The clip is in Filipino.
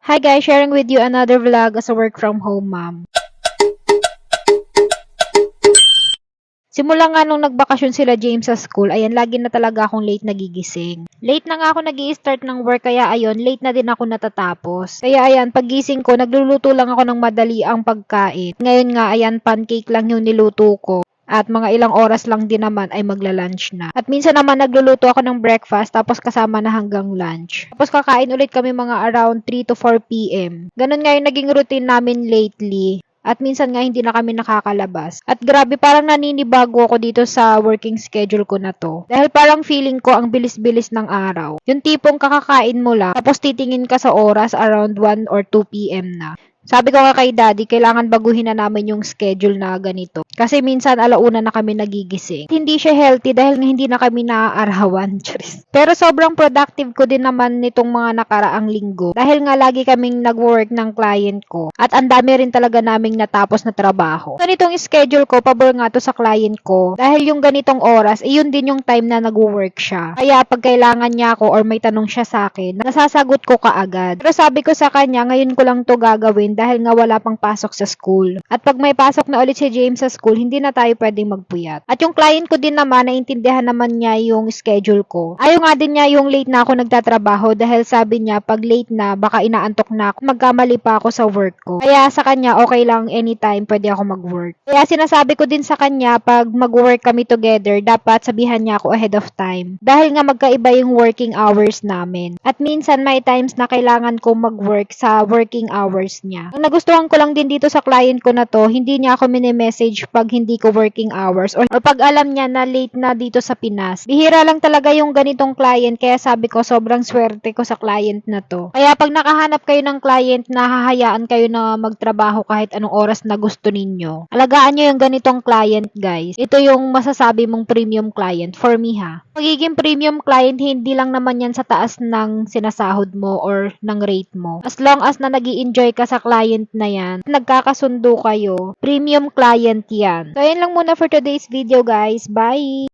Hi guys, sharing with you another vlog as a work from home mom. Simula nga nung nagbakasyon sila James sa school, ayan, lagi na talaga akong late nagigising. Late na nga ako nag-i-start ng work, kaya ayun, late na din ako natatapos. Kaya ayan, paggising ko, nagluluto lang ako ng madali ang pagkain. Ngayon nga, ayan, pancake lang yung niluto ko. At mga ilang oras lang din naman ay magla-lunch na. At minsan naman nagluluto ako ng breakfast tapos kasama na hanggang lunch. Tapos kakain ulit kami mga around 3 to 4 p.m. Ganun nga yung naging routine namin lately. At minsan nga hindi na kami nakakalabas. At grabe, parang naninibago ako dito sa working schedule ko na to. Dahil parang feeling ko ang bilis-bilis ng araw. Yung tipong kakakain mo lang, tapos titingin ka sa oras around 1 or 2 p.m. na. Sabi ko nga kay daddy, kailangan baguhin na namin yung schedule na ganito. Kasi minsan alauna na kami nagigising. Hindi siya healthy dahil hindi na kami naaarawan. Pero sobrang productive ko din naman nitong mga nakaraang linggo. Dahil nga lagi kaming nag-work ng client ko. At ang dami rin talaga naming natapos na trabaho. Ganitong schedule ko, pabor nga to sa client ko. Dahil yung ganitong oras, yun din yung time na nag-work siya. Kaya pag kailangan niya ako or may tanong siya sa akin, nasasagot ko kaagad. Pero sabi ko sa kanya, ngayon ko lang to gagawin dahil nga wala pang pasok sa school. At pag may pasok na ulit si James sa school, hindi na tayo pwedeng magpuyat. At yung client ko din naman, naintindihan naman niya yung schedule ko. Ayaw nga din niya yung late na ako nagtatrabaho dahil sabi niya pag late na, baka inaantok na ako, magkamali pa ako sa work ko. Kaya sa kanya, okay lang anytime pwede ako mag-work. Kaya sinasabi ko din sa kanya, pag mag-work kami together, dapat sabihan niya ako ahead of time. Dahil nga magkaiba yung working hours namin. At minsan may times na kailangan ko mag-work sa working hours niya. Ang nagustuhan ko lang din dito sa client ko na to, hindi niya ako mini-message pag hindi ko working hours or pag alam niya na late na dito sa Pinas. Bihira lang talaga yung ganitong client, kaya sabi ko sobrang swerte ko sa client na to. Kaya pag nakahanap kayo ng client na hahayaan kayo na magtrabaho kahit anong oras na gusto ninyo, alagaan nyo yung ganitong client guys. Ito yung masasabi mong premium client for me ha. Magiging premium client, hindi lang naman yan sa taas ng sinasahod mo or ng rate mo. As long as na nag-i-enjoy ka sa client na yan, nagkakasundo kayo, premium client yan. So, yun lang muna for today's video guys. Bye!